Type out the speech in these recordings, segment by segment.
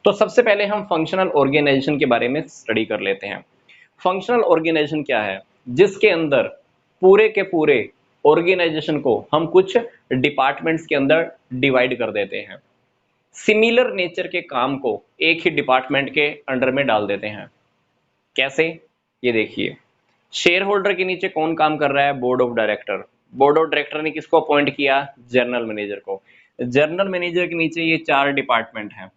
तो सबसे पहले हम फंक्शनल ऑर्गेनाइजेशन के बारे में स्टडी कर लेते हैं। फंक्शनल ऑर्गेनाइजेशन क्या है? जिसके अंदर पूरे के पूरे ऑर्गेनाइजेशन को हम कुछ डिपार्टमेंट्स के अंदर डिवाइड कर देते हैं। सिमिलर नेचर के काम को एक ही डिपार्टमेंट के अंडर में डाल देते हैं। कैसे? ये देखिए, शेयर होल्डर के नीचे कौन काम कर रहा है? Board of director. Board of director ने किसको अपॉइंट किया? जनरल मैनेजर को। जनरल मैनेजर के नीचे ये 4 डिपार्टमेंट हैं।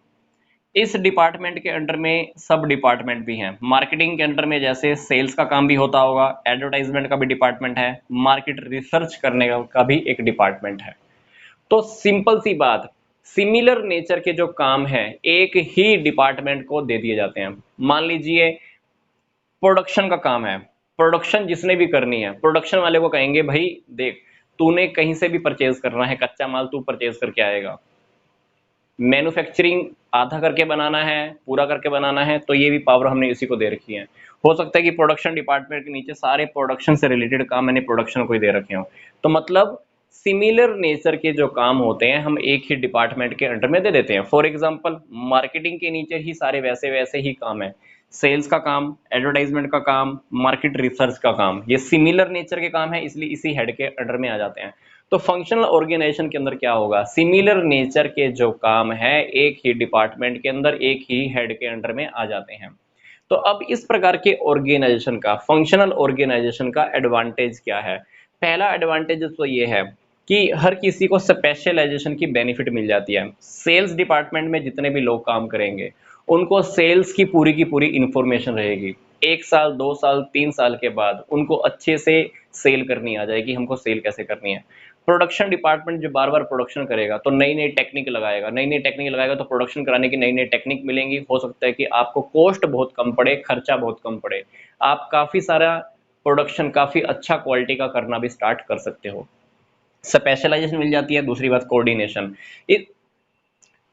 इस डिपार्टमेंट के अंडर में सब डिपार्टमेंट भी हैं। मार्केटिंग के अंडर में जैसे सेल्स का काम भी होता होगा, एडवर्टाइजमेंट का भी डिपार्टमेंट है, मार्केट रिसर्च करने का भी एक डिपार्टमेंट है। तो सिंपल सी बात, सिमिलर नेचर के जो काम है एक ही डिपार्टमेंट को दे दिए जाते हैं। मान लीजिए प्रोडक्शन का काम है, प्रोडक्शन जिसने भी करनी है, प्रोडक्शन वाले को कहेंगे भाई देख, तूने कहीं से भी परचेज करना है, कच्चा माल तू परचेज करके आएगा। मैन्युफैक्चरिंग आधा करके बनाना है, पूरा करके बनाना है, तो ये भी पावर हमने इसी को दे रखी है। हो सकता है कि प्रोडक्शन डिपार्टमेंट के नीचे सारे प्रोडक्शन से रिलेटेड काम मैंने प्रोडक्शन को ही दे रखे हो। तो मतलब सिमिलर नेचर के जो काम होते हैं हम एक ही डिपार्टमेंट के अंडर में दे देते हैं। फॉर एग्जांपल मार्केटिंग के नीचे ही सारे वैसे वैसे ही काम है, सेल्स का काम, एडवर्टाइजमेंट का काम, मार्केट रिसर्च का काम, ये सिमिलर नेचर के काम है, इसलिए इसी हेड के अंडर में आ जाते हैं। तो फंक्शनल ऑर्गेनाइजेशन के अंदर क्या होगा? सिमिलर नेचर के जो काम है एक ही डिपार्टमेंट के अंदर एक ही हेड के अंडर में आ जाते हैं। तो अब इस प्रकार के ऑर्गेनाइजेशन का, फंक्शनल ऑर्गेनाइजेशन का एडवांटेज क्या है? पहला एडवांटेज तो ये है कि हर किसी को स्पेशलाइजेशन की बेनिफिट मिल जाती है। सेल्स डिपार्टमेंट में जितने भी लोग काम करेंगे उनको सेल्स की पूरी इंफॉर्मेशन रहेगी। 1 साल 2 साल 3 साल के बाद उनको अच्छे से सेल करनी आ जाएगी, हमको सेल कैसे करनी है। प्रोडक्शन डिपार्टमेंट जो बार बार प्रोडक्शन करेगा तो नई नई टेक्निक लगाएगा, नई नई टेक्निक लगाएगा तो प्रोडक्शन कराने की नई नई टेक्निक मिलेंगी। हो सकता है कि आपको कॉस्ट बहुत कम पड़े, खर्चा बहुत कम पड़े, आप काफ़ी सारा प्रोडक्शन काफ़ी अच्छा क्वालिटी का करना भी स्टार्ट कर सकते हो। स्पेशलाइजेशन मिल जाती है। दूसरी बात कोऑर्डिनेशन।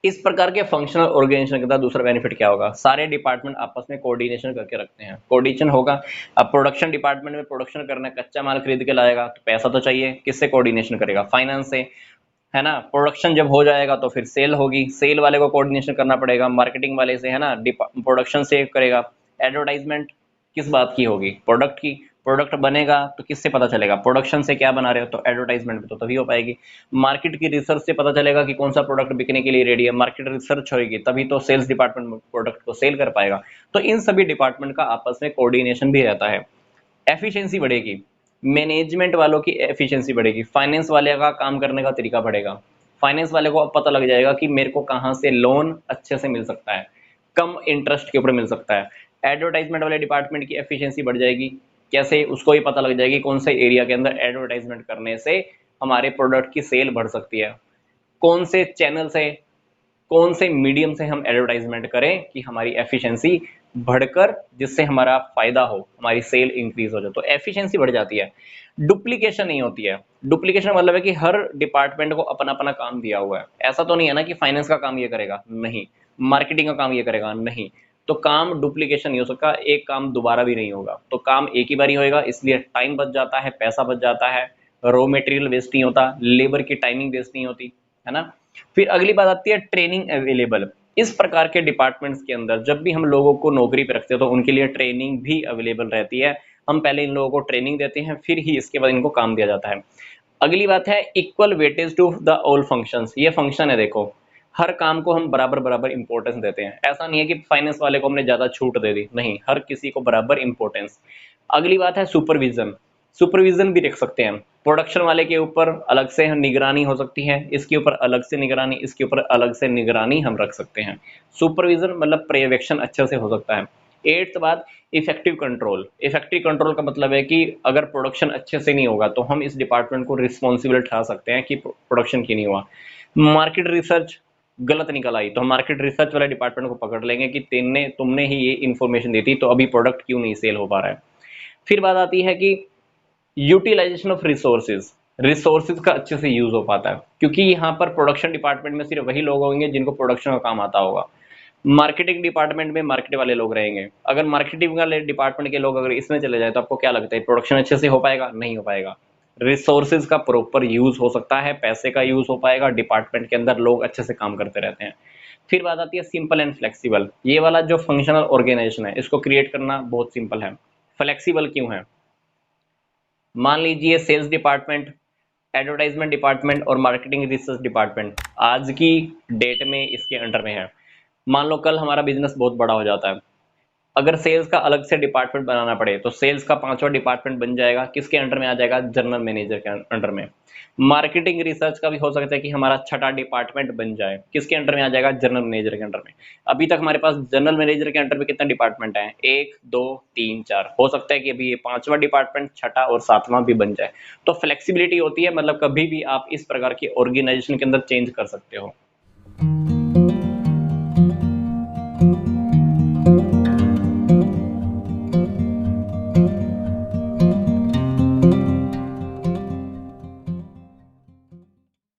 इस प्रकार के फंक्शनल ऑर्गेनाइजेशन के साथ दूसरा बेनिफिट क्या होगा? सारे डिपार्टमेंट आपस में कोऑर्डिनेशन करके रखते हैं, कोऑर्डिनेशन होगा। अब प्रोडक्शन डिपार्टमेंट में प्रोडक्शन करना है, कच्चा माल खरीद के लाएगा तो पैसा तो चाहिए, किससे कोऑर्डिनेशन करेगा? फाइनेंस से, है ना। प्रोडक्शन जब हो जाएगा तो फिर सेल होगी, सेल वाले को कोऑर्डिनेशन करना पड़ेगा मार्केटिंग वाले से, है ना। प्रोडक्शन से करेगा। एडवर्टाइजमेंट किस बात की होगी? प्रोडक्ट की। प्रोडक्ट बनेगा तो किससे पता चलेगा? प्रोडक्शन से क्या बना रहे हो, तो एडवर्टाइजमेंट भी तो तभी हो पाएगी। मार्केट की रिसर्च से पता चलेगा कि कौन सा प्रोडक्ट बिकने के लिए रेडी है, मार्केट रिसर्च होगी तभी तो सेल्स डिपार्टमेंट प्रोडक्ट को सेल कर पाएगा। तो इन सभी डिपार्टमेंट का आपस में कोऑर्डिनेशन भी रहता है। एफिशिएंसी बढ़ेगी, मैनेजमेंट वालों की एफिशिएंसी बढ़ेगी, फाइनेंस वाले का काम करने का तरीका बढ़ेगा। फाइनेंस वाले को अब पता लग जाएगा कि मेरे को कहाँ से लोन अच्छे से मिल सकता है, कम इंटरेस्ट के ऊपर मिल सकता है। एडवर्टाइजमेंट वाले डिपार्टमेंट की एफिशिएंसी बढ़ जाएगी। कैसे? उसको ही पता लग जाएगी कौन से एरिया के अंदर एडवर्टाइजमेंट करने से हमारे प्रोडक्ट की सेल बढ़ सकती है, कौन से चैनल से, कौन से मीडियम से हम एडवर्टाइजमेंट करें कि हमारी एफिशिएंसी बढ़कर जिससे हमारा फायदा हो, हमारी सेल इंक्रीज हो जाए। तो एफिशिएंसी बढ़ जाती है, डुप्लीकेशन नहीं होती है। डुप्लीकेशन मतलब है कि हर डिपार्टमेंट को अपना अपना काम दिया हुआ है। ऐसा तो नहीं है ना कि फाइनेंस का काम ये करेगा, नहीं, मार्केटिंग का काम ये करेगा, नहीं। तो काम डुप्लीकेशन नहीं हो सकता, एक काम दोबारा भी नहीं होगा। तो काम एक ही बार ही होएगा, इसलिए टाइम बच जाता है, पैसा बच जाता है, रॉ मटेरियल वेस्ट नहीं होता, लेबर की टाइमिंग वेस्ट नहीं होती, है ना। फिर अगली बात आती है ट्रेनिंग अवेलेबल। इस प्रकार के डिपार्टमेंट्स के अंदर जब भी हम लोगों को नौकरी पे रखते हैं तो उनके लिए ट्रेनिंग भी अवेलेबल रहती है। हम पहले इन लोगों को ट्रेनिंग देते हैं, फिर ही इसके बाद इनको काम दिया जाता है। अगली बात है equal weightage to the all functions. ये फंक्शन है, देखो, हर काम को हम बराबर बराबर इंपॉर्टेंस देते हैं। ऐसा नहीं है कि फाइनेंस वाले को हमने ज्यादा छूट दे दी, नहीं, हर किसी को बराबर इंपॉर्टेंस। अगली बात है सुपरविजन। सुपरविजन भी रख सकते हैं। प्रोडक्शन वाले के ऊपर अलग से निगरानी हो सकती है, इसके ऊपर अलग से निगरानी, इसके ऊपर अलग से निगरानी हम रख सकते हैं। सुपरविजन मतलब पर्यवेक्षण अच्छे से हो सकता है। एट्थ बात, इफेक्टिव कंट्रोल। इफेक्टिव कंट्रोल का मतलब है कि अगर प्रोडक्शन अच्छे से नहीं होगा तो हम इस डिपार्टमेंट को रिस्पॉन्सिबल ठहरा सकते हैं कि प्रोडक्शन क्यों नहीं हुआ। मार्केट रिसर्च गलत निकल आई तो हम मार्केट रिसर्च वाले डिपार्टमेंट को पकड़ लेंगे कि तुमने ही ये इन्फॉर्मेशन दी थी, तो अभी प्रोडक्ट क्यों नहीं सेल हो पा रहा है। फिर बात आती है कि यूटिलाइजेशन ऑफ रिसोर्सेज। रिसोर्सेज का अच्छे से यूज हो पाता है, क्योंकि यहाँ पर प्रोडक्शन डिपार्टमेंट में सिर्फ वही लोग होंगे जिनको प्रोडक्शन का काम आता होगा। मार्केटिंग डिपार्टमेंट में मार्केट वाले लोग रहेंगे। अगर मार्केटिंग वाले डिपार्टमेंट के लोग अगर इसमें चले जाए तो आपको क्या लगता है प्रोडक्शन अच्छे से हो पाएगा? नहीं हो पाएगा। रिसोर्सेज का प्रॉपर यूज हो सकता है, पैसे का यूज हो पाएगा, डिपार्टमेंट के अंदर लोग अच्छे से काम करते रहते हैं। फिर बात आती है सिंपल एंड फ्लेक्सिबल। ये वाला जो फंक्शनल ऑर्गेनाइजेशन है इसको क्रिएट करना बहुत सिंपल है। फ्लेक्सिबल क्यों है? मान लीजिए सेल्स डिपार्टमेंट, एडवर्टाइजमेंट डिपार्टमेंट और मार्केटिंग रिसर्च डिपार्टमेंट आज की डेट में इसके अंडर में है। मान लो कल हमारा बिजनेस बहुत बड़ा हो जाता है, अगर सेल्स का अलग से डिपार्टमेंट बनाना पड़े तो सेल्स का पांचवा डिपार्टमेंट बन जाएगा, किसके अंडर में आ जाएगा? जनरल मैनेजर के अंडर में। मार्केटिंग रिसर्च का भी हो सकता है कि हमारा छठा डिपार्टमेंट बन जाए, किसके अंडर में आ जाएगा? जनरल मैनेजर के अंडर में। अभी तक हमारे पास जनरल मैनेजर के अंडर में कितना डिपार्टमेंट है? 1 2 3 4। हो सकता है कि अभी ये पांचवा डिपार्टमेंट, छठा और सातवां भी बन जाए। तो फ्लेक्सिबिलिटी होती है, मतलब कभी भी आप इस प्रकार की ऑर्गेनाइजेशन के अंदर चेंज कर सकते हो।